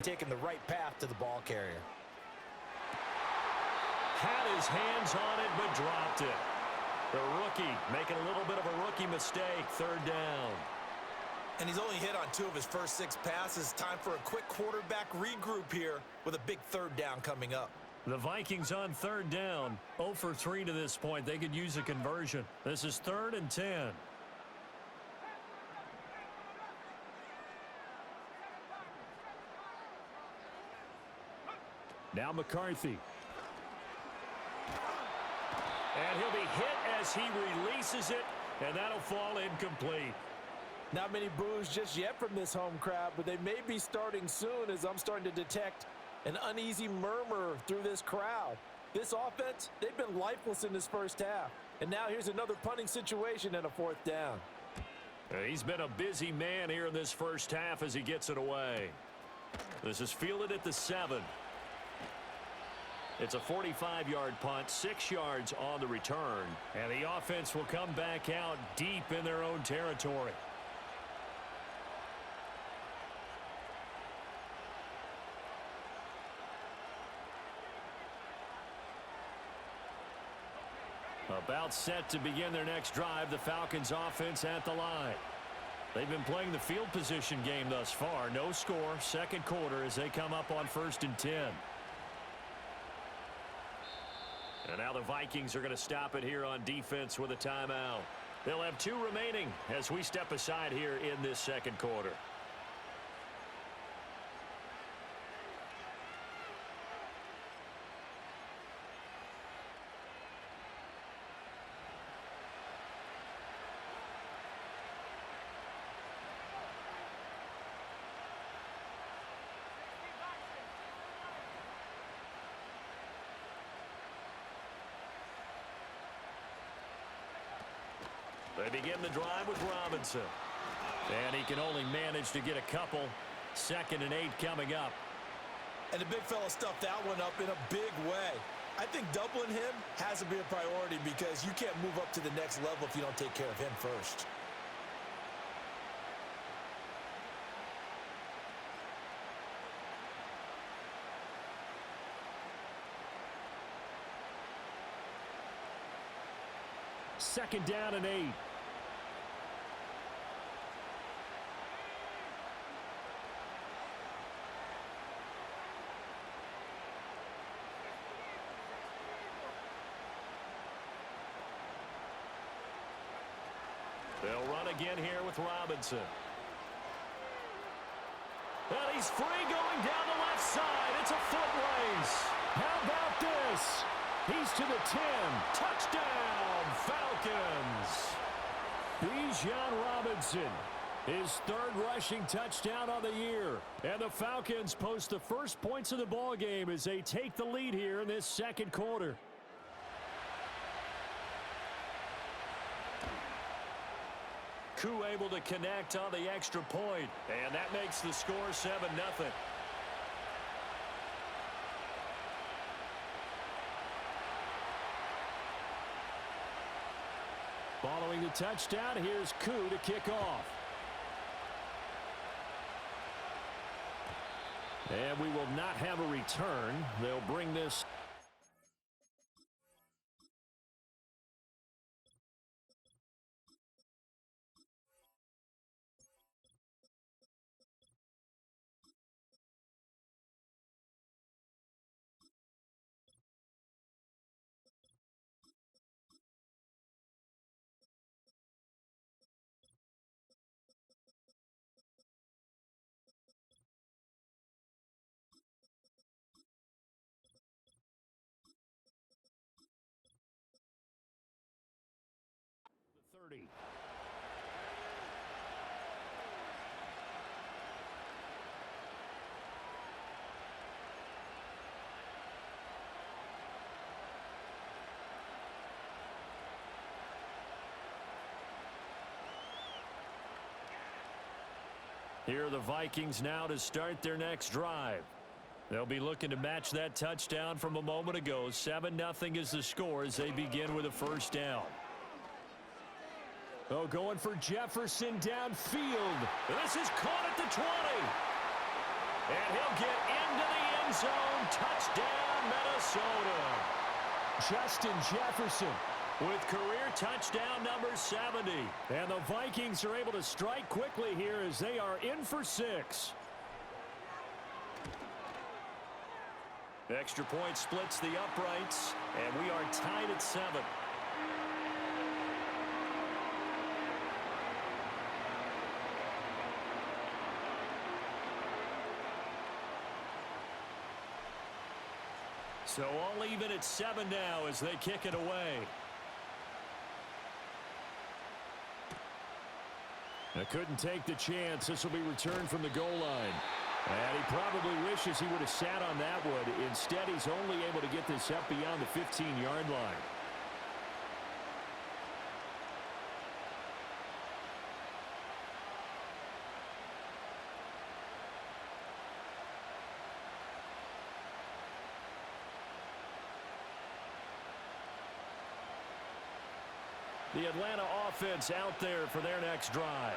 taking the right path to the ball carrier. Had his hands on it, but dropped it. The rookie making a little bit of a rookie mistake, third down. And he's only hit on 2 of his first 6 passes. Time for a quick quarterback regroup here with a big third down coming up. The Vikings on third down, 0 for 3 to this point. They could use a conversion. This is 3rd and 10. Now McCarthy. And he'll be hit as he releases it, and that'll fall incomplete. Not many boos just yet from this home crowd, but they may be starting soon as I'm starting to detect an uneasy murmur through this crowd. This offense, they've been lifeless in this first half. And now here's another punting situation and a 4th down. He's been a busy man here in this first half as he gets it away. This is fielded at the 7. It's a 45-yard punt, 6 yards on the return. And the offense will come back out deep in their own territory. About set to begin their next drive, the Falcons offense at the line. They've been playing the field position game thus far. No score, second quarter as they come up on 1st and 10. And now the Vikings are going to stop it here on defense with a timeout. They'll have 2 remaining as we step aside here in this second quarter. They begin the drive with Robinson. And he can only manage to get a couple. 2nd and 8 coming up. And the big fella stuffed that one up in a big way. I think doubling him has to be a priority because you can't move up to the next level if you don't take care of him first. Second down and 8. They'll run again here with Robinson. And he's free going down the left side. It's a foot race. How about this? He's to the 10. Touchdown, Falcons. Bijan Robinson, his 3rd rushing touchdown on the year. And the Falcons post the first points of the ball game as they take the lead here in this second quarter. Koo able to connect on the extra point, and that makes the score 7-0. Following the touchdown, here's Koo to kick off. And we will not have a return. They'll bring this. The 30. Here are the Vikings now to start their next drive. They'll be looking to match that touchdown from a moment ago. 7-0 is the score as they begin with a first down. Oh, going for Jefferson downfield. This is caught at the 20. And he'll get into the end zone. Touchdown, Minnesota. Justin Jefferson with career touchdown number 70. And the Vikings are able to strike quickly here as they are in for 6. Extra point splits the uprights, and we are tied at 7. So all even at 7 now as they kick it away. They couldn't take the chance. This will be returned from the goal line. And he probably wishes he would have sat on that one. Instead, he's only able to get this up beyond the 15-yard line. The Atlanta offense out there for their next drive.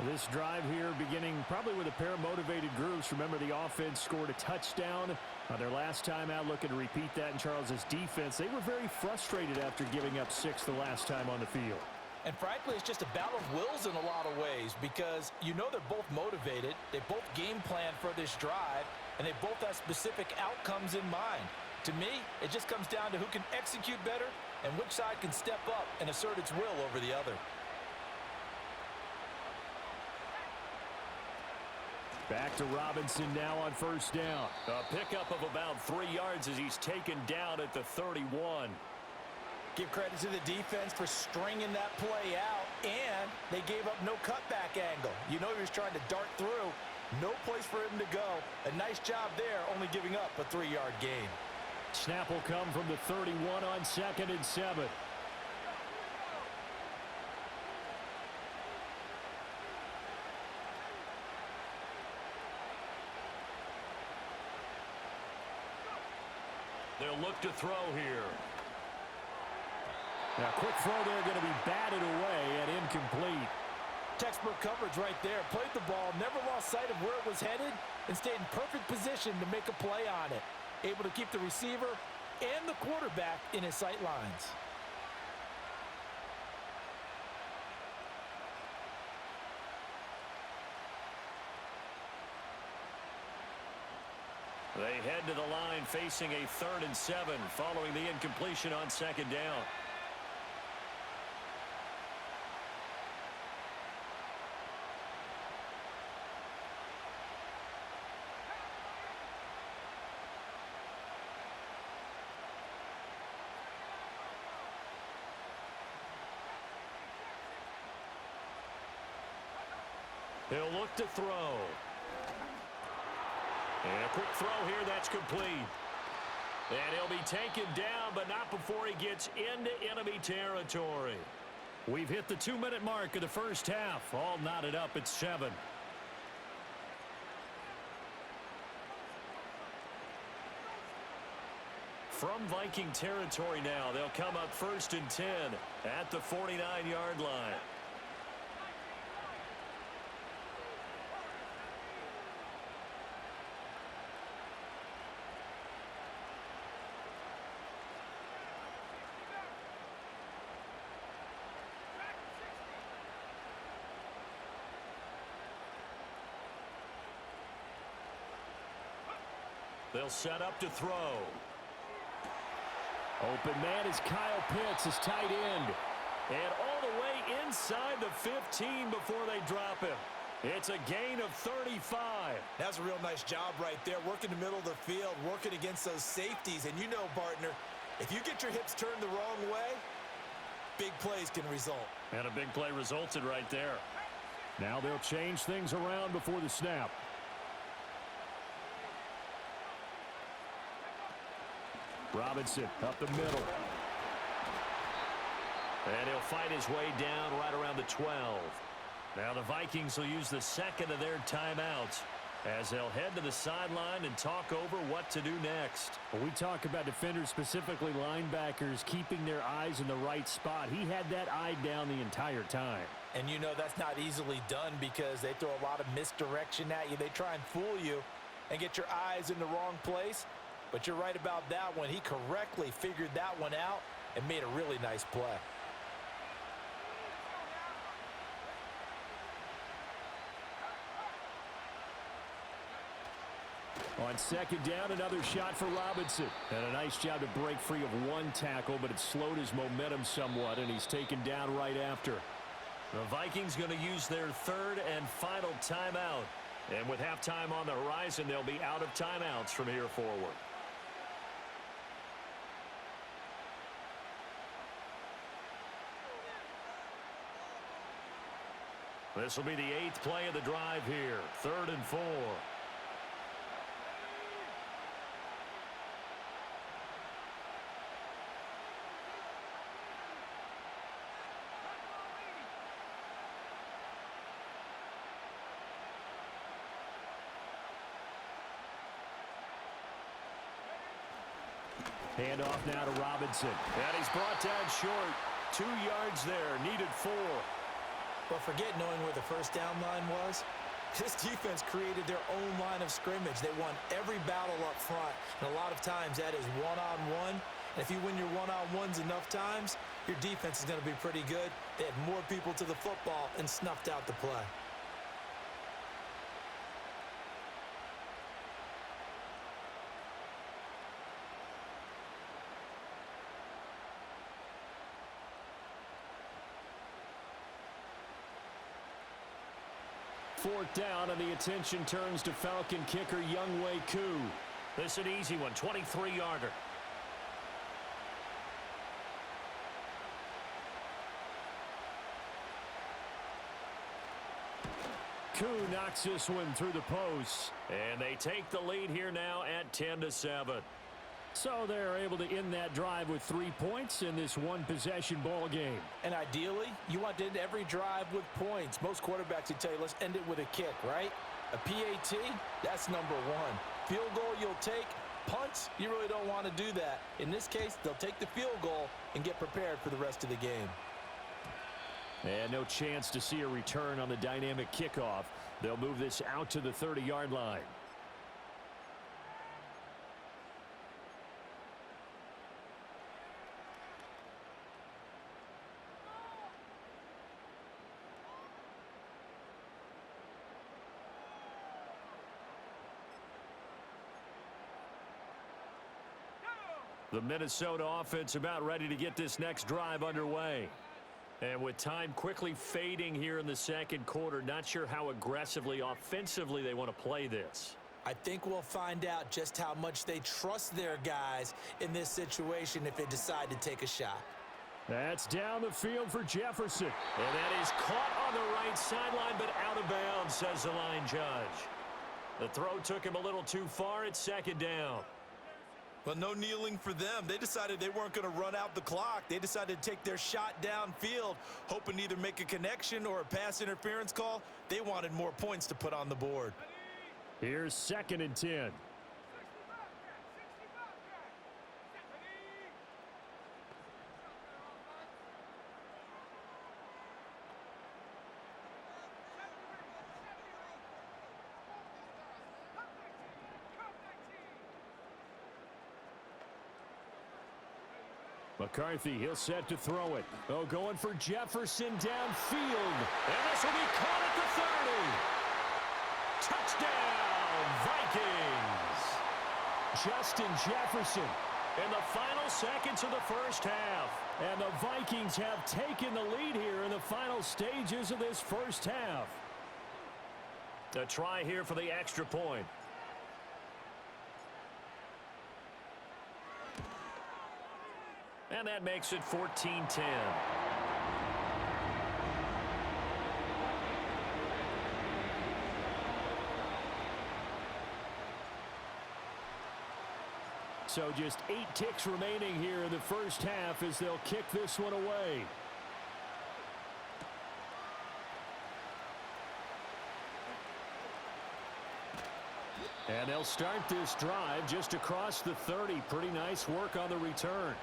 This drive here beginning probably with a pair of motivated groups. Remember, the offense scored a touchdown on their last time out, looking to repeat that in Charles's defense. They were very frustrated after giving up 6 the last time on the field. And frankly, it's just a battle of wills in a lot of ways because you know they're both motivated. They both game plan for this drive, and they both have specific outcomes in mind. To me, it just comes down to who can execute better and which side can step up and assert its will over the other. Back to Robinson now on first down. A pickup of about 3 yards as he's taken down at the 31. Give credit to the defense for stringing that play out, and they gave up no cutback angle. You know he was trying to dart through. No place for him to go. A nice job there, only giving up a 3-yard gain. Snap will come from the 31 on 2nd and 7. They'll look to throw here. Now, quick throw there going to be batted away and incomplete. Textbook coverage right there. Played the ball, never lost sight of where it was headed, and stayed in perfect position to make a play on it. Able to keep the receiver and the quarterback in his sight lines. They head to the line facing a 3rd and 7 following the incompletion on 2nd down. He'll look to throw. And a quick throw here that's complete. And he'll be taken down, but not before he gets into enemy territory. We've hit the 2-minute mark of the first half. All knotted up at 7. From Viking territory now, they'll come up 1st and 10 at the 49-yard line. They'll set up to throw. Open man is Kyle Pitts, his tight end. And all the way inside the 15 before they drop him. It's a gain of 35. That's a real nice job right there, working the middle of the field, working against those safeties. And you know, partner, if you get your hips turned the wrong way, big plays can result. And a big play resulted right there. Now they'll change things around before the snap. Robinson up the middle. And he'll fight his way down right around the 12. Now the Vikings will use the 2nd of their timeouts as they'll head to the sideline and talk over what to do next. When we talk about defenders, specifically linebackers, keeping their eyes in the right spot. He had that eye down the entire time. And you know that's not easily done because they throw a lot of misdirection at you. They try and fool you. and get your eyes in the wrong place. But you're right about that one. He correctly figured that one out and made a really nice play. On second down, another shot for Robinson. And a nice job to break free of one tackle, but it slowed his momentum somewhat, and he's taken down right after. The Vikings going to use their third and final timeout. And with halftime on the horizon, they'll be out of timeouts from here forward. This will be the 8th play of the drive here. 3rd and 4. Hand off now to Robinson. And he's brought down short. 2 yards there. Needed 4. But forget knowing where the first down line was. This defense created their own line of scrimmage. They won every battle up front. And a lot of times that is one-on-one. And if you win your one-on-ones enough times, your defense is going to be pretty good. They had more people to the football and snuffed out the play. Fourth down, and the attention turns to Falcon kicker Younghoe Koo. This is an easy one, 23-yarder. Koo knocks this one through the post. And they take the lead here now at 10-7. So they're able to end that drive with 3 points in this one-possession ball game. And ideally, you want to end every drive with points. Most quarterbacks would tell you, let's end it with a kick, right? A PAT, that's number one. Field goal you'll take. Punts, you really don't want to do that. In this case, they'll take the field goal and get prepared for the rest of the game. And no chance to see a return on the dynamic kickoff. They'll move this out to the 30-yard line. The Minnesota offense about ready to get this next drive underway. And with time quickly fading here in the second quarter, not sure how aggressively, offensively they want to play this. I think we'll find out just how much they trust their guys in this situation if they decide to take a shot. That's down the field for Jefferson. And that is caught on the right sideline, but out of bounds, says the line judge. The throw took him a little too far at second down. Well, no kneeling for them. They decided they weren't going to run out the clock. They decided to take their shot downfield, hoping to either make a connection or a pass interference call. They wanted more points to put on the board. Here's 2nd and 10. McCarthy, he'll set to throw it. Oh, going for Jefferson downfield. And this will be caught at the 30. Touchdown, Vikings. Justin Jefferson. In the final seconds of the first half. And the Vikings have taken the lead here in the final stages of this first half. A try here for the extra point. And that makes it 14-10. So just 8 ticks remaining here in the first half as they'll kick this one away. And they'll start this drive just across the 30. Pretty nice work on the return.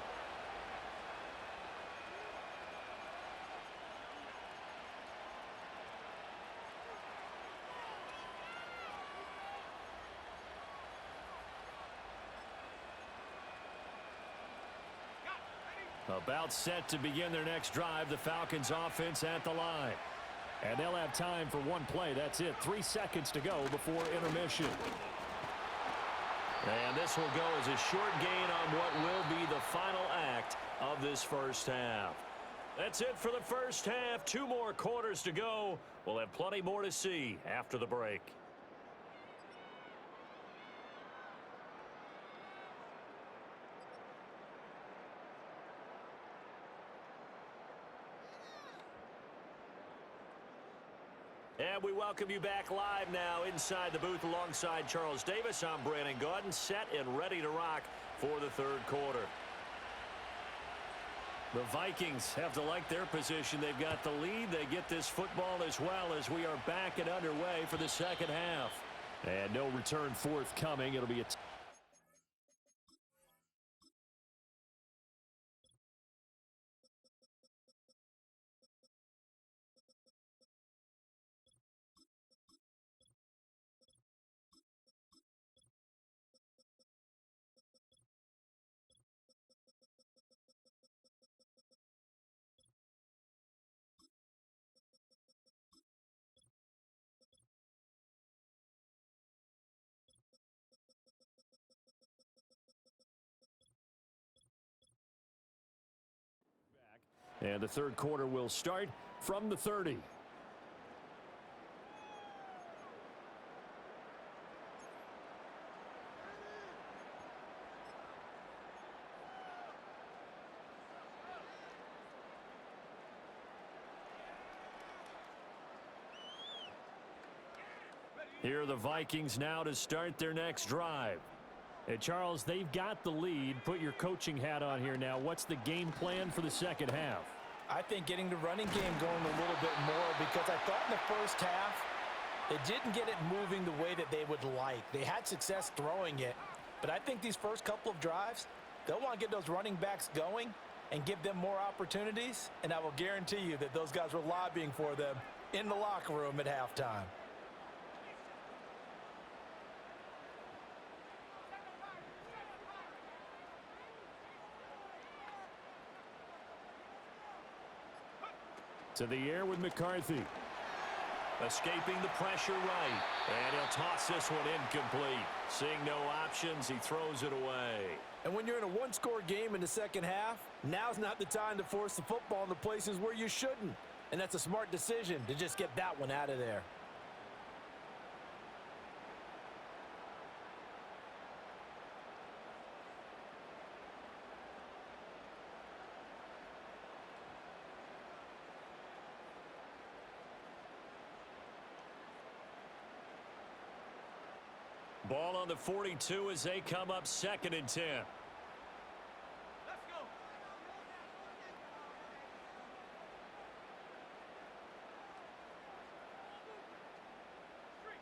About set to begin their next drive, the Falcons offense at the line. And they'll have time for one play. That's it. 3 seconds to go before intermission. And this will go as a short gain on what will be the final act of this first half. That's it for the first half. 2 more quarters to go. We'll have plenty more to see after the break. And we welcome you back live now inside the booth alongside Charles Davis. I'm Brandon Gaudin, set and ready to rock for the third quarter. The Vikings have to like their position. They've got the lead. They get this football as well as we are back and underway for the second half. And no return forthcoming. It'll be a And the third quarter will start from the 30. Here are the Vikings now to start their next drive. And Charles, they've got the lead. Put your coaching hat on here now. What's the game plan for the second half? I think getting the running game going a little bit more, because I thought in the first half they didn't get it moving the way that they would like. They had success throwing it, but I think these first couple of drives, they'll want to get those running backs going and give them more opportunities, and I will guarantee you that those guys were lobbying for them in the locker room at halftime. To the air with McCarthy. Escaping the pressure right. And he'll toss this one incomplete. Seeing no options, he throws it away. And when you're in a one-score game in the second half, now's not the time to force the football in the places where you shouldn't. And that's a smart decision to just get that one out of there. Ball on the 42 as they come up 2nd and 10.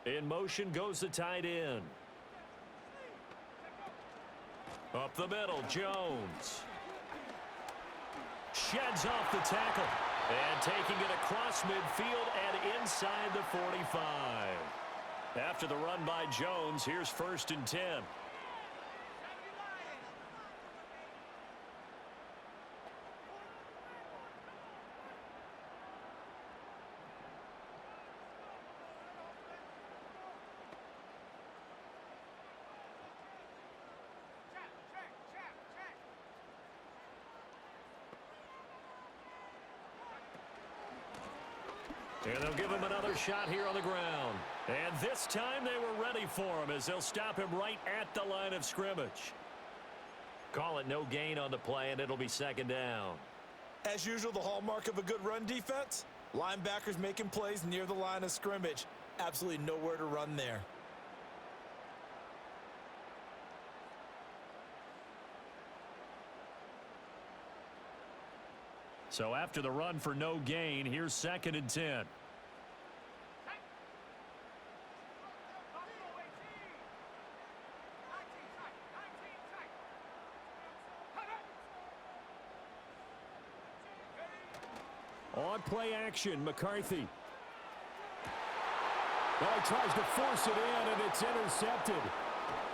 In motion goes the tight end. Up the middle, Jones. Sheds off the tackle. And taking it across midfield and inside the 45. After the run by Jones, here's 1st and 10. And they'll give him another shot here on the ground. And this time they were ready for him as they'll stop him right at the line of scrimmage. Call it no gain on the play, and it'll be 2nd down. As usual, the hallmark of a good run defense, linebackers making plays near the line of scrimmage. Absolutely nowhere to run there. So after the run for no gain, here's 2nd and 10. On play action, McCarthy. Well, he tries to force it in, and it's intercepted.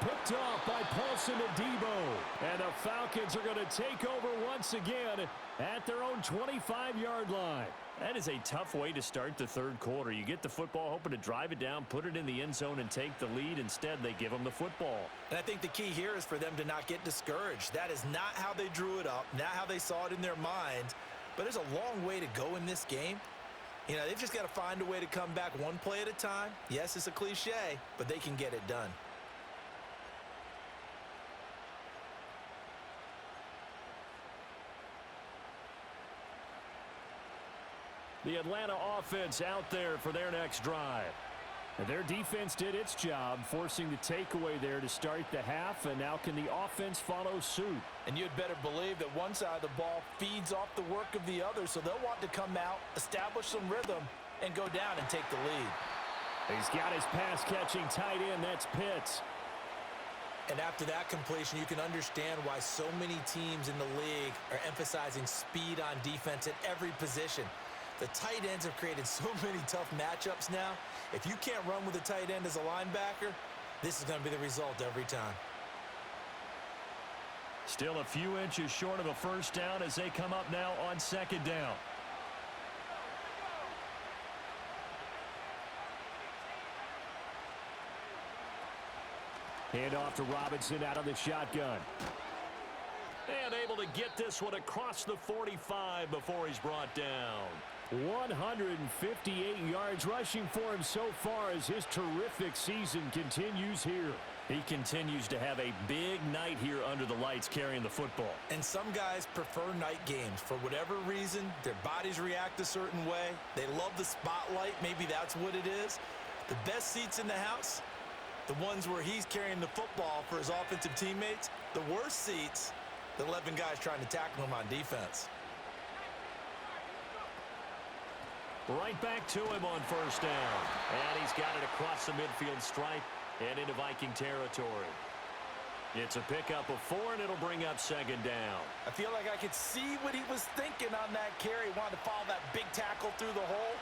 Picked off by Paulson Adebo. And the Falcons are going to take over once again at their own 25-yard line. That is a tough way to start the third quarter. You get the football, hoping to drive it down, put it in the end zone, and take the lead. Instead, they give them the football. And I think the key here is for them to not get discouraged. That is not how they drew it up, not how they saw it in their minds. But there's a long way to go in this game. You know, they've just got to find a way to come back one play at a time. Yes, it's a cliche, but they can get it done. The Atlanta offense out there for their next drive. And their defense did its job, forcing the takeaway there to start the half, and now can the offense follow suit? And you'd better believe that one side of the ball feeds off the work of the other, so they'll want to come out, establish some rhythm, and go down and take the lead. He's got his pass-catching tight end. That's Pitts. And after that completion, you can understand why so many teams in the league are emphasizing speed on defense at every position. The tight ends have created so many tough matchups now. If you can't run with a tight end as a linebacker, this is going to be the result every time. Still a few inches short of a first down as they come up now on second down. Hand off to Robinson out of the shotgun. And able to get this one across the 45 before he's brought down. 158 yards rushing for him so far as his terrific season continues here. He continues to have a big night here under the lights carrying the football. And some guys prefer night games. For whatever reason, their bodies react a certain way. They love the spotlight. Maybe that's what it is. The best seats in the house, the ones where he's carrying the football for his offensive teammates. The worst seats, the 11 guys trying to tackle him on defense. Right back to him on first down. And he's got it across the midfield stripe and into Viking territory. It's a pickup of 4, and it'll bring up second down. I feel like I could see what he was thinking on that carry. Wanted to follow that big tackle through the hole.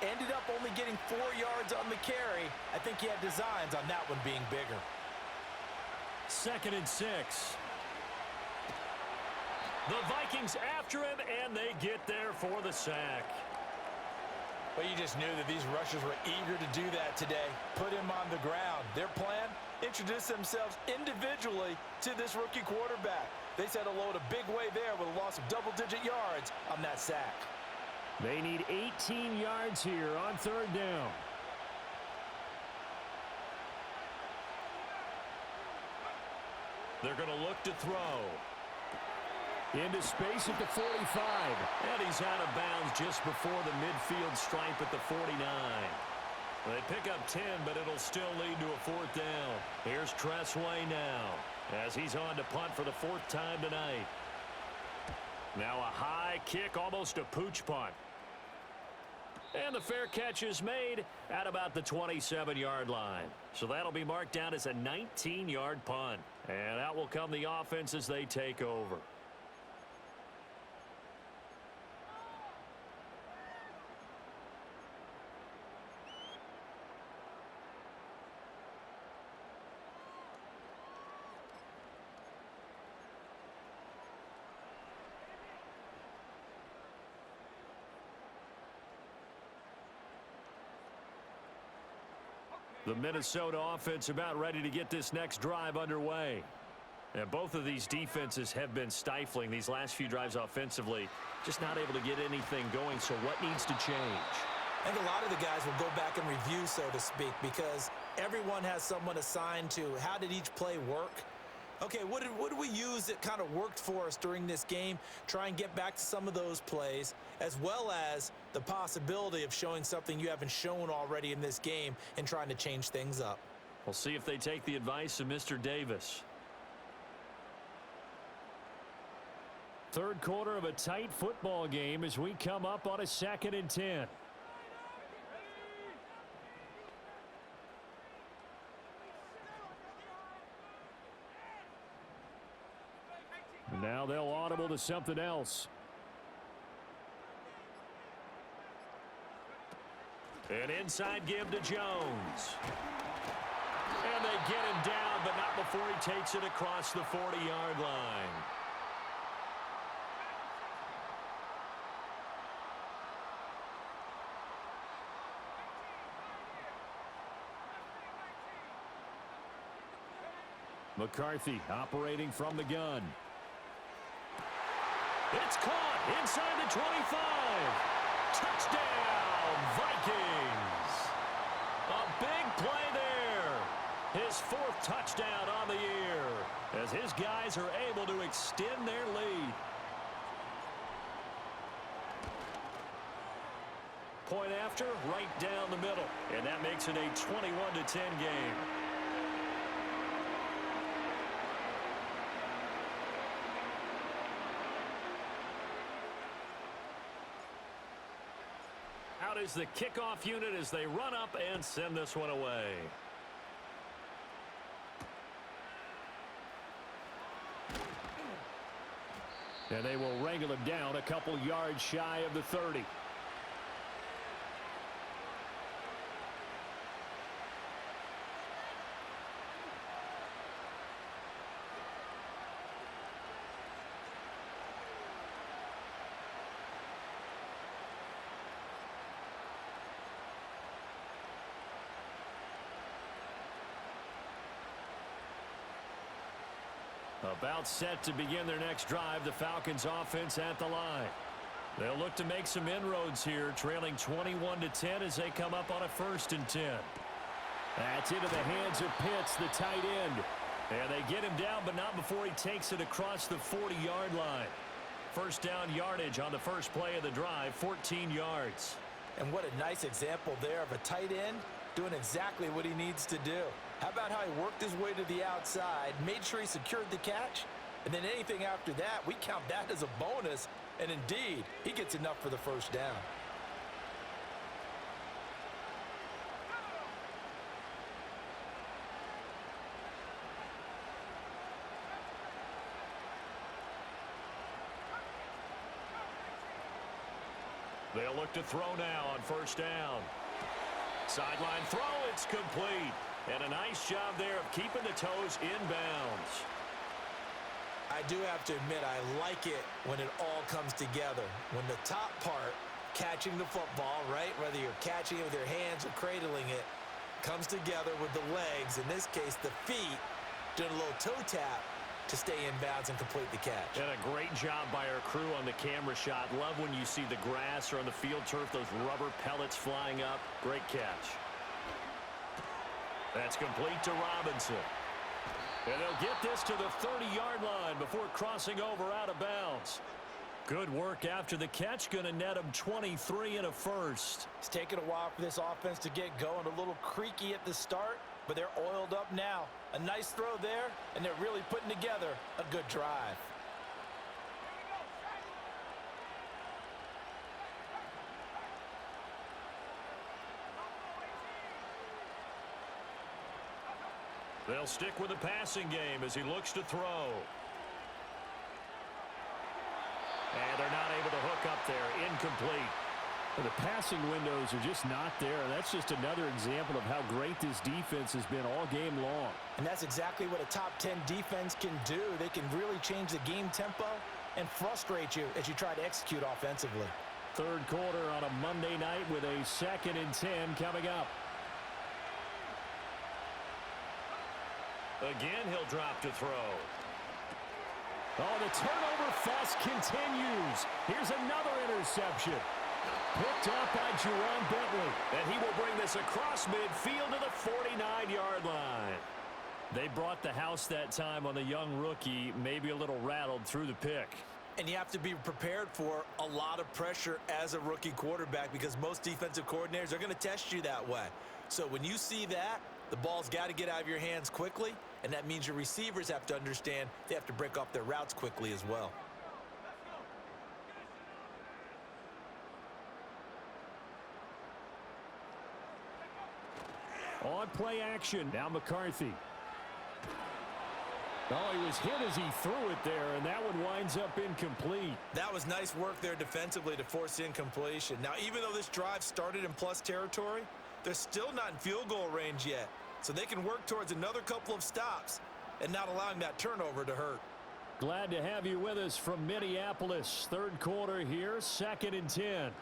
Ended up only getting 4 yards on the carry. I think he had designs on that one being bigger. 2nd and 6. The Vikings after him, and they get there for the sack. But you just knew that these rushers were eager to do that today. Put him on the ground. Their plan, introduce themselves individually to this rookie quarterback. They said hello to big way there with a loss of double-digit yards on that sack. They need 18 yards here on third down. They're going to look to throw. Into space at the 45. And he's out of bounds just before the midfield stripe at the 49. They pick up 10, but it'll still lead to a 4th down. Here's Tressway now as he's on to punt for the 4th time tonight. Now a high kick, almost a pooch punt. And the fair catch is made at about the 27-yard line. So that'll be marked down as a 19-yard punt. And out will come the offense as they take over. The Minnesota offense about ready to get this next drive underway. And both of these defenses have been stifling these last few drives offensively. Just not able to get anything going, so what needs to change? I think a lot of the guys will go back and review, so to speak, because everyone has someone assigned to how did each play work. Okay, what did we use that kind of worked for us during this game? Try and get back to some of those plays, as well as the possibility of showing something you haven't shown already in this game and trying to change things up. We'll see if they take the advice of Mr. Davis. Third quarter of a tight football game as we come up on a 2nd and 10. Now they'll audible to something else. An inside give to Jones. And they get him down, but not before he takes it across the 40-yard line. McCarthy operating from the gun. It's caught inside the 25. Touchdown, Vikings. A big play there. His 4th touchdown on the year as his guys are able to extend their lead. Point after, right down the middle. And that makes it a 21-10 game. Out is the kickoff unit as they run up and send this one away. And they will wrangle him down a couple yards shy of the 30. About set to begin their next drive, the Falcons offense at the line. They'll look to make some inroads here, trailing 21-10 as they come up on a 1st and 10. That's into the hands of Pitts, the tight end. And they get him down, but not before he takes it across the 40-yard line. First down yardage on the first play of the drive, 14 yards. And what a nice example there of a tight end doing exactly what he needs to do. How about how he worked his way to the outside, made sure he secured the catch, and then anything after that, we count that as a bonus, and indeed, he gets enough for the first down. They'll look to throw now on first down. Sideline throw, it's complete. And a nice job there of keeping the toes inbounds. I do have to admit, I like it when it all comes together. When the top part, catching the football, right, whether you're catching it with your hands or cradling it, comes together with the legs, in this case the feet, doing a little toe tap to stay in bounds and complete the catch. And a great job by our crew on the camera shot. Love when you see the grass or on the field turf, those rubber pellets flying up. Great catch. That's complete to Robinson. And they'll get this to the 30-yard line before crossing over out of bounds. Good work after the catch. Going to net them 23 and a first. It's taken a while for this offense to get going. A little creaky at the start, but they're oiled up now. A nice throw there, and they're really putting together a good drive. They'll stick with the passing game as he looks to throw. And they're not able to hook up there. Incomplete. Well, the passing windows are just not there. That's just another example of how great this defense has been all game long. And that's exactly what a top 10 defense can do. They can really change the game tempo and frustrate you as you try to execute offensively. Third quarter on a Monday night with a 2nd and 10 coming up. Again, he'll drop to throw. Oh, the turnover fest continues. Here's another interception. Picked up by Jerome Bentley. And he will bring this across midfield to the 49-yard line. They brought the house that time on the young rookie, maybe a little rattled through the pick. And you have to be prepared for a lot of pressure as a rookie quarterback because most defensive coordinators are going to test you that way. So when you see that, the ball's got to get out of your hands quickly, and that means your receivers have to understand they have to break off their routes quickly as well. On play action, now McCarthy. Oh, he was hit as he threw it there, and that one winds up incomplete. That was nice work there defensively to force incompletion. Now, even though this drive started in plus territory, they're still not in field goal range yet. so they can work towards another couple of stops and not allowing that turnover to hurt. Glad to have you with us from Minneapolis. Third quarter here, 2nd and 10.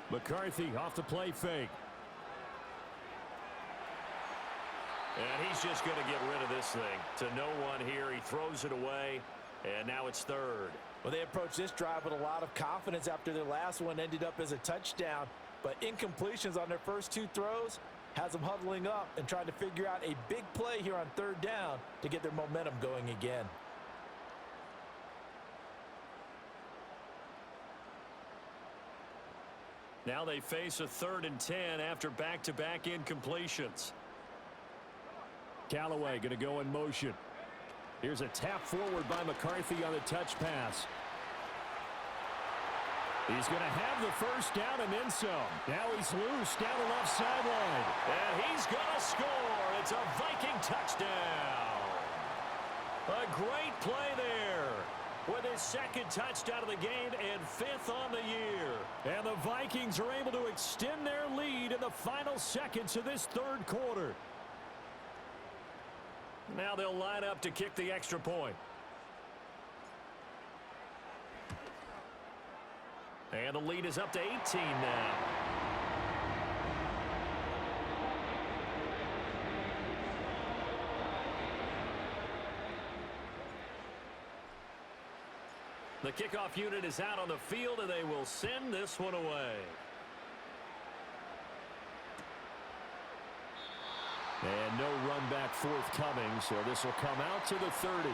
McCarthy off the play fake. And he's just going to get rid of this thing. To no one here. He throws it away, and now it's 3rd. Well, they approached this drive with a lot of confidence after their last one ended up as a touchdown. But incompletions on their first 2 throws has them huddling up and trying to figure out a big play here on 3rd down to get their momentum going again. Now they face a 3rd and 10 after back-to-back incompletions. Callaway going to go in motion. Here's a tap forward by McCarthy on the touch pass. He's going to have the first down and then some. Now he's loose down the left sideline. And he's going to score. It's a Viking touchdown. A great play there. With his 2nd touchdown of the game and 5th on the year. And the Vikings are able to extend their lead in the final seconds of this 3rd quarter. Now they'll line up to kick the extra point. And the lead is up to 18 now. The kickoff unit is out on the field, and they will send this one away. And no run back forthcoming, so this will come out to the 30.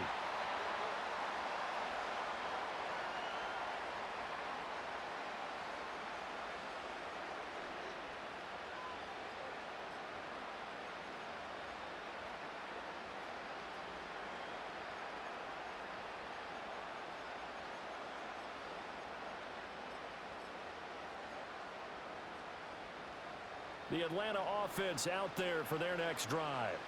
The Atlanta offense out there for their next drive.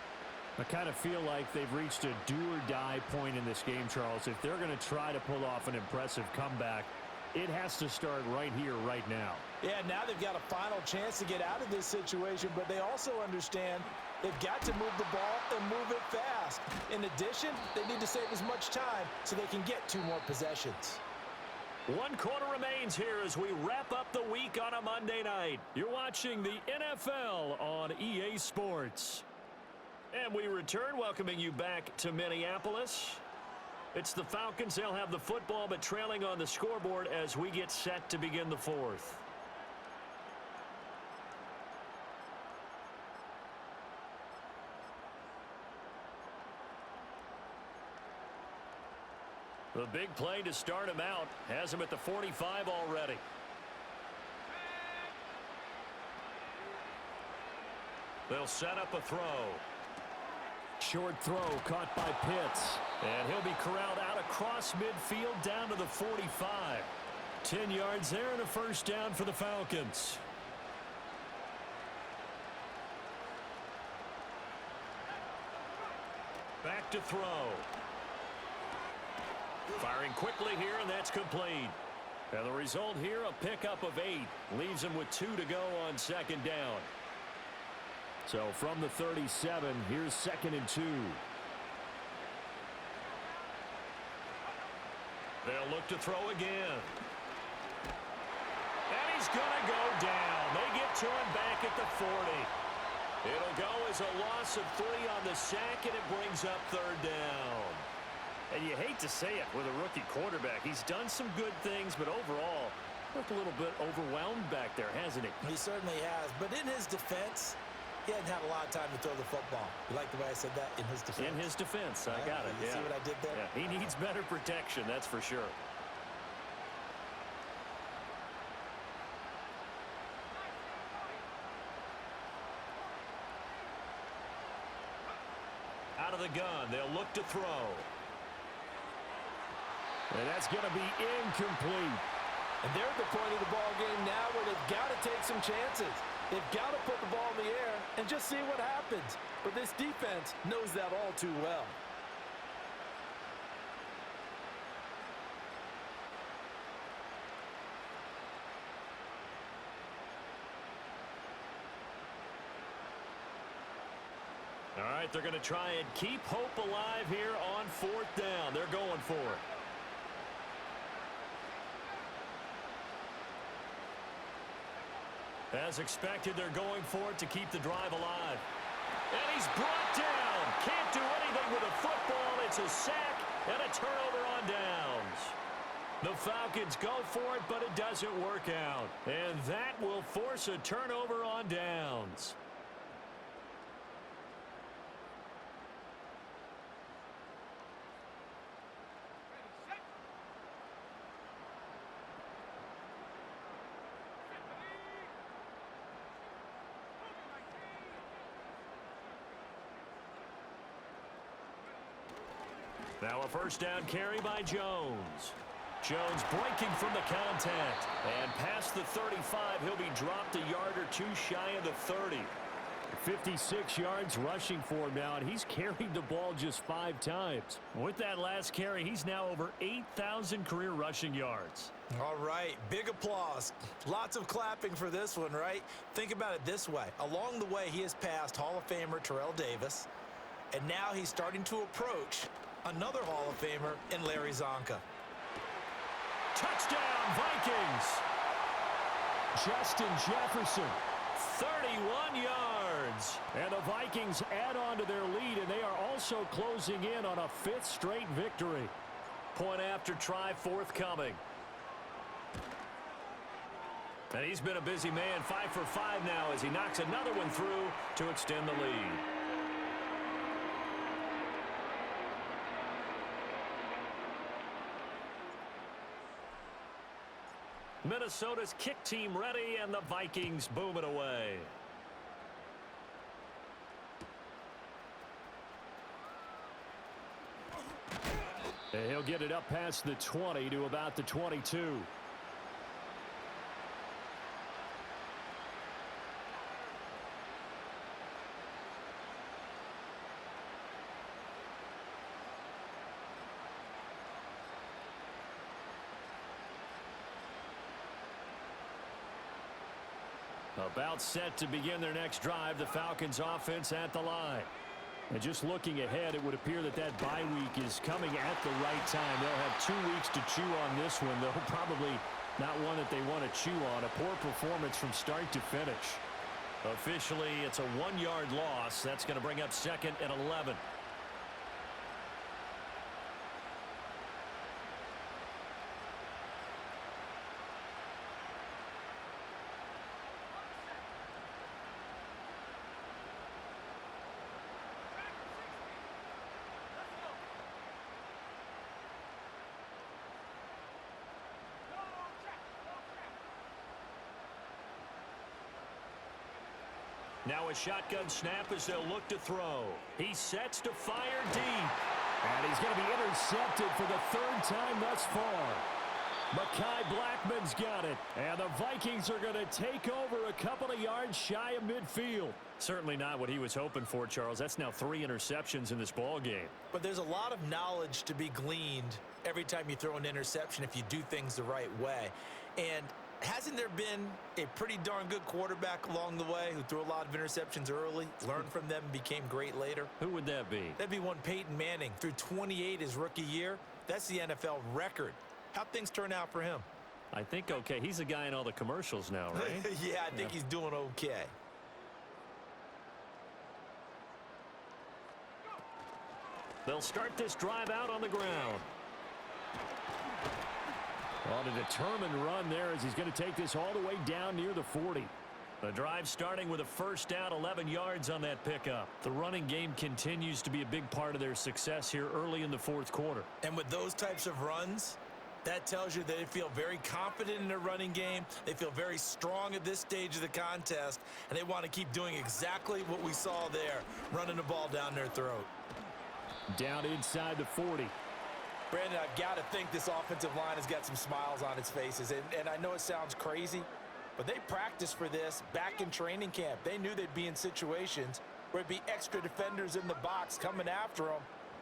I kind of feel like they've reached a do-or-die point in this game, Charles. If they're going to try to pull off an impressive comeback, it has to start right here, right now. Yeah, now they've got a final chance to get out of this situation, but they also understand they've got to move the ball and move it fast. In addition, they need to save as much time so they can get 2 more possessions. 1 quarter remains here as we wrap up the week on a Monday night. You're watching the NFL on EA Sports. And we return, welcoming you back to Minneapolis. It's the Falcons. They'll have the football, but trailing on the scoreboard as we get set to begin the 4th. The big play to start him out has him at the 45 already. They'll set up a throw. Short throw caught by Pitts. And he'll be corralled out across midfield down to the 45. 10 yards there and a first down for the Falcons. Back to throw. Firing quickly here, and that's complete. And the result here, a pickup of 8. Leaves him with 2 to go on 2nd down. So from the 37, here's 2nd and 2. They'll look to throw again. And he's going to go down. They get to him back at the 40. It'll go as a loss of 3 on the sack, and it brings up 3rd down. And you hate to say it with a rookie quarterback. He's done some good things, but overall, looked a little bit overwhelmed back there, hasn't he? He certainly has. But in his defense, he hasn't had a lot of time to throw the football. You like the way I said that? In his defense. In his defense. I got it. You see what I did there? Yeah, he needs better protection, that's for sure. Out of the gun, they'll look to throw. And that's going to be incomplete. And they're at the point of the ball game now where they've got to take some chances. They've got to put the ball in the air and just see what happens. But this defense knows that all too well. All right, they're going to try and keep hope alive here on 4th down. They're going for it. As expected, they're going for it to keep the drive alive. And he's brought down. Can't do anything with a football. It's a sack and a turnover on downs. The Falcons go for it, but it doesn't work out. And that will force a turnover on downs. Now a first down carry by Jones. Jones breaking from the contact. And past the 35, he'll be dropped a yard or two shy of the 30. 56 yards rushing for him now, and he's carried the ball just 5 times. With that last carry, he's now over 8,000 career rushing yards. All right, big applause. Lots of clapping for this one, right? Think about it this way. Along the way, he has passed Hall of Famer Terrell Davis, and now he's starting to approach another Hall of Famer in Larry Zonka. Touchdown, Vikings! Justin Jefferson. 31 yards. And the Vikings add on to their lead, and they are also closing in on a 5th straight victory. Point after try forthcoming. And he's been a busy man, 5 for 5 now as he knocks another one through to extend the lead. Minnesota's kick team ready, and the Vikings boom it away. And he'll get it up past the 20 to about the 22. About set to begin their next drive, the Falcons offense at the line. And just looking ahead, it would appear that that bye week is coming at the right time. They'll have 2 weeks to chew on this one, though probably not one that they want to chew on. A poor performance from start to finish. Officially, it's a 1-yard loss. That's going to bring up 2nd and 11. Now a shotgun snap as they'll look to throw. He sets to fire deep. And he's going to be intercepted for the 3rd time thus far. Mekhi Blackman's got it. And the Vikings are going to take over a couple of yards shy of midfield. Certainly not what he was hoping for, Charles. That's now 3 interceptions in this ball game. But there's a lot of knowledge to be gleaned every time you throw an interception if you do things the right way. And hasn't there been a pretty darn good quarterback along the way who threw a lot of interceptions early, learned from them, became great later? Who would that be? That'd be one Peyton Manning. Threw 28 his rookie year. That's the NFL record. How'd things turn out for him? I think okay. He's the guy in all the commercials now, right? Yeah, I think he's doing okay. They'll start this drive out on the ground. On a determined run there as he's going to take this all the way down near the 40. The drive starting with a first down, 11 yards on that pickup. The running game continues to be a big part of their success here early in the 4th quarter. And with those types of runs, that tells you that they feel very confident in their running game. They feel very strong at this stage of the contest, and they want to keep doing exactly what we saw there, running the ball down their throat. Down inside the 40. Brandon, I've got to think this offensive line has got some smiles on its faces. And I know it sounds crazy, but they practiced for this back in training camp. They knew they'd be in situations where it'd be extra defenders in the box coming after them,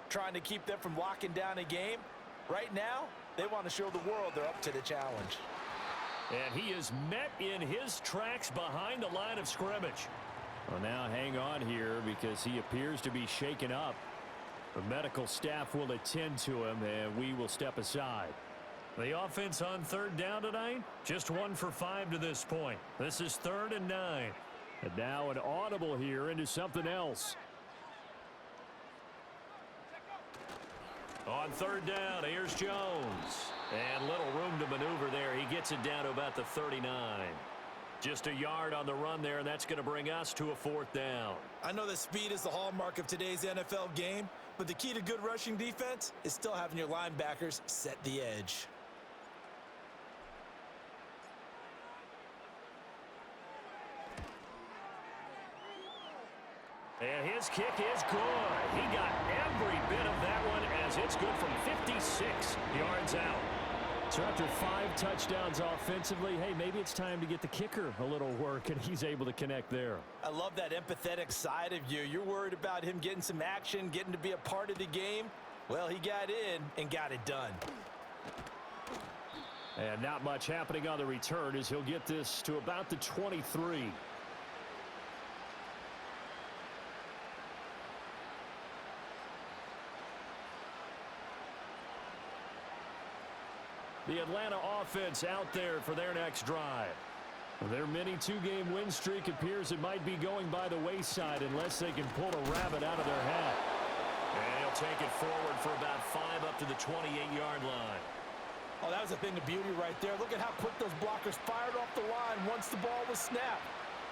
trying to keep them from locking down a game. Right now, they want to show the world they're up to the challenge. And he is met in his tracks behind the line of scrimmage. Well, now hang on here because he appears to be shaken up. The medical staff will attend to him, and we will step aside. The offense on third down tonight, just 1 for 5 to this point. This is 3rd and 9. And now an audible here into something else. On third down, here's Jones. And little room to maneuver there. He gets it down to about the 39. Just a yard on the run there, and that's going to bring us to a 4th down. I know that speed is the hallmark of today's NFL game, but the key to good rushing defense is still having your linebackers set the edge. And his kick is good. He got every bit of that one as it's good from 56 yards out. So after 5 touchdowns offensively, hey, maybe it's time to get the kicker a little work, and he's able to connect there. I love that empathetic side of you. You're worried about him getting some action, getting to be a part of the game. Well, he got in and got it done. And not much happening on the return as he'll get this to about the 23. The Atlanta offense out there for their next drive. Their mini 2-game win streak appears it might be going by the wayside unless they can pull a rabbit out of their hat. And he'll take it forward for about 5 up to the 28-yard line. Oh, that was a thing of beauty right there. Look at how quick those blockers fired off the line once the ball was snapped.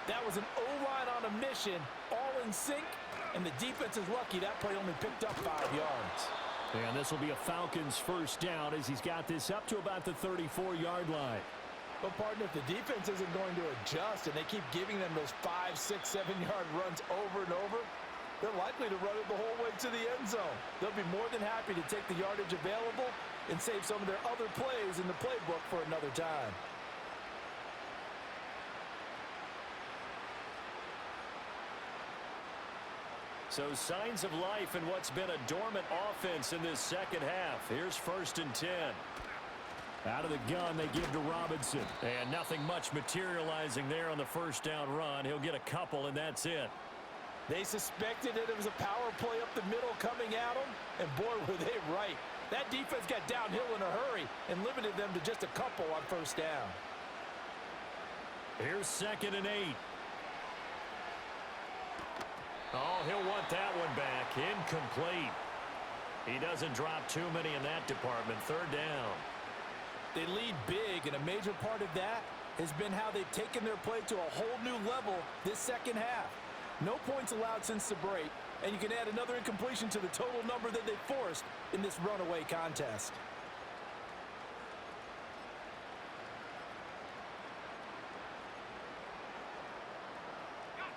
That was an O-line on a mission, all in sync, and the defense is lucky that play only picked up 5 yards. And this will be a Falcons first down as he's got this up to about the 34-yard line. But, partner, if the defense isn't going to adjust and they keep giving them those 5, 6, 7-yard runs over and over, they're likely to run it the whole way to the end zone. They'll be more than happy to take the yardage available and save some of their other plays in the playbook for another time. So signs of life in what's been a dormant offense in this second half. Here's 1st and 10. Out of the gun, they give to Robinson. And nothing much materializing there on the first down run. He'll get a couple, and that's it. They suspected that it was a power play up the middle coming at them, and boy, were they right. That defense got downhill in a hurry and limited them to just a couple on first down. Here's 2nd and 8. Oh, he'll want that one back. Incomplete. He doesn't drop too many in that department. 3rd down. They lead big, and a major part of that has been how they've taken their play to a whole new level this second half. No points allowed since the break, and you can add another incompletion to the total number that they forced in this runaway contest.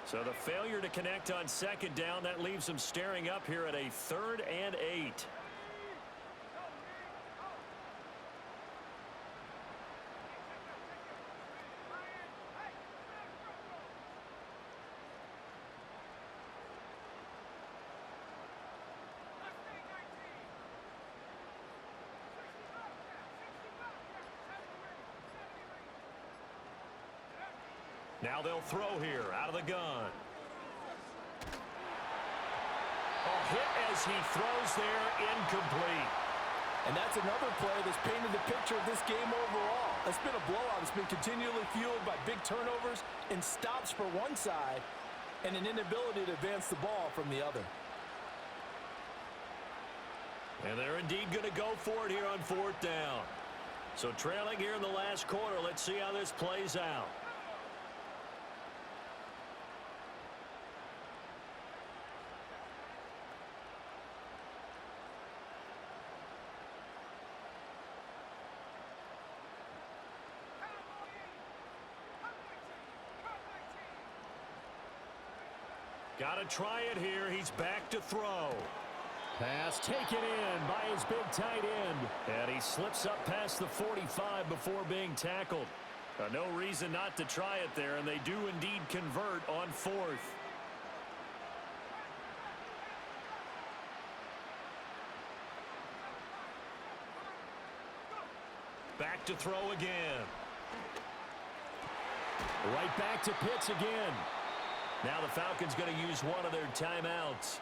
So the failure to connect on 2nd down, that leaves them staring up here at a 3rd and 8. Now they'll throw here out of the gun. A hit as he throws there, incomplete. And that's another play that's painted the picture of this game overall. It's been a blowout. It's been continually fueled by big turnovers and stops for one side and an inability to advance the ball from the other. And they're indeed going to go for it here on 4th down. So trailing here in the last quarter, let's see how this plays out. Got to try it here. He's back to throw. Pass taken in by his big tight end. And he slips up past the 45 before being tackled. No reason not to try it there, and they do indeed convert on 4th. Back to throw again. Right back to Pitts again. Now the Falcons going to use one of their timeouts,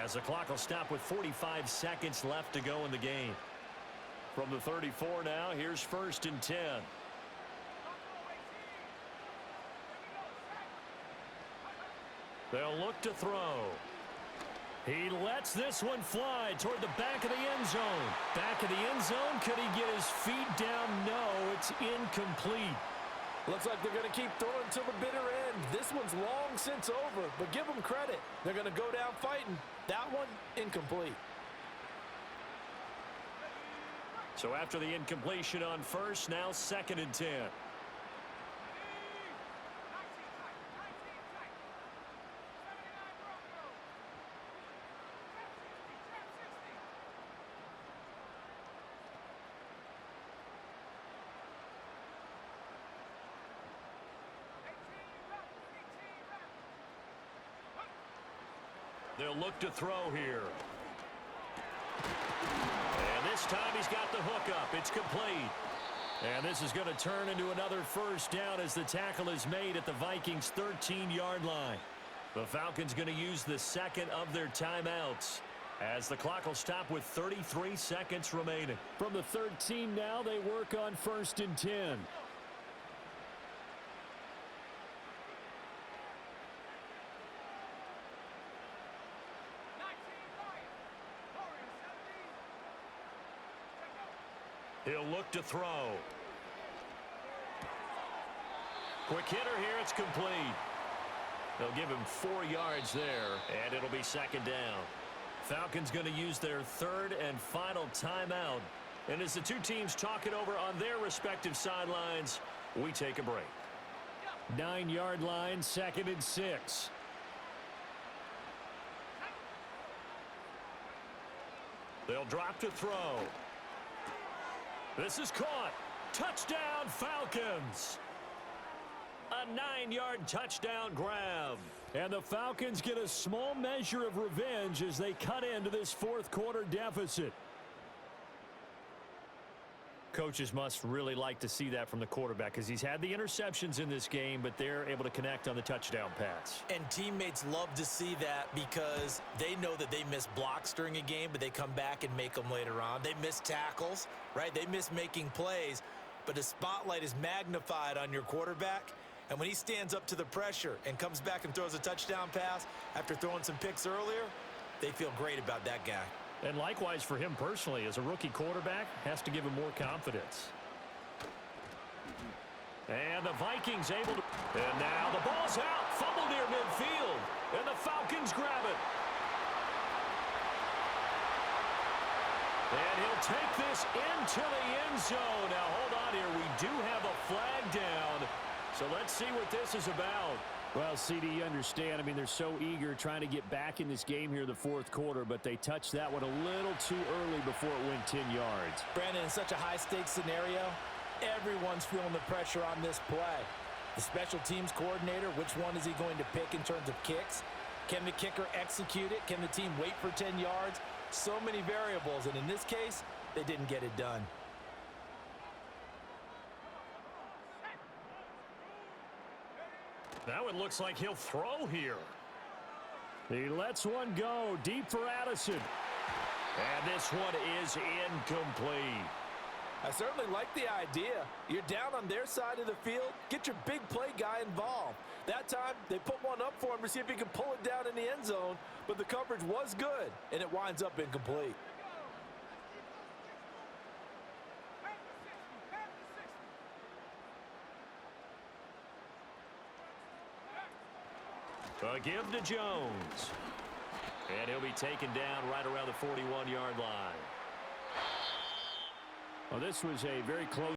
as the clock will stop with 45 seconds left to go in the game. From the 34 now, here's 1st and 10. They'll look to throw. He lets this one fly toward the back of the end zone. Back of the end zone. Could he get his feet down? No, it's incomplete. Looks like they're going to keep throwing till the bitter end. This one's long since over, but give them credit. They're going to go down fighting. That one, incomplete. So after the incompletion on 1st, now 2nd and 10. They'll look to throw here. And this time he's got the hook up. It's complete. And this is going to turn into another 1st down as the tackle is made at the Vikings' 13-yard line. The Falcons going to use the 2nd of their timeouts, as the clock will stop with 33 seconds remaining. From the 13 now, they work on 1st and 10. He'll look to throw. Quick hitter here. It's complete. They'll give him 4 yards there, and it'll be 2nd down. Falcons going to use their 3rd and final timeout. And as the two teams talk it over on their respective sidelines, we take a break. 9-yard line, 2nd and 6. They'll drop to throw. This is caught. Touchdown, Falcons. A 9-yard touchdown grab. And the Falcons get a small measure of revenge as they cut into this 4th quarter deficit. Coaches must really like to see that from the quarterback, because he's had the interceptions in this game, but they're able to connect on the touchdown pass. And teammates love to see that, because they know that they miss blocks during a game, but they come back and make them later on. They miss tackles, right? They miss making plays, but the spotlight is magnified on your quarterback. And when he stands up to the pressure and comes back and throws a touchdown pass after throwing some picks earlier, they feel great about that guy. And likewise for him personally, as a rookie quarterback, has to give him more confidence. And the Vikings able to... And now the ball's out. Fumble near midfield. And the Falcons grab it. And he'll take this into the end zone. Now, hold on here. We do have a flag down. So let's see what this is about. Well, CD, you understand. I mean, they're so eager trying to get back in this game here in the 4th quarter, but they touched that one a little too early before it went 10 yards. Brandon, in such a high-stakes scenario, everyone's feeling the pressure on this play. The special teams coordinator, which one is he going to pick in terms of kicks? Can the kicker execute it? Can the team wait for 10 yards? So many variables, and in this case, they didn't get it done. Now it looks like he'll throw here. He lets one go deep for Addison. And this one is incomplete. I certainly like the idea. You're down on their side of the field. Get your big play guy involved. That time, they put one up for him to see if he can pull it down in the end zone, but the coverage was good, and it winds up incomplete. A give to Jones. And he'll be taken down right around the 41-yard line. Well, this was a very close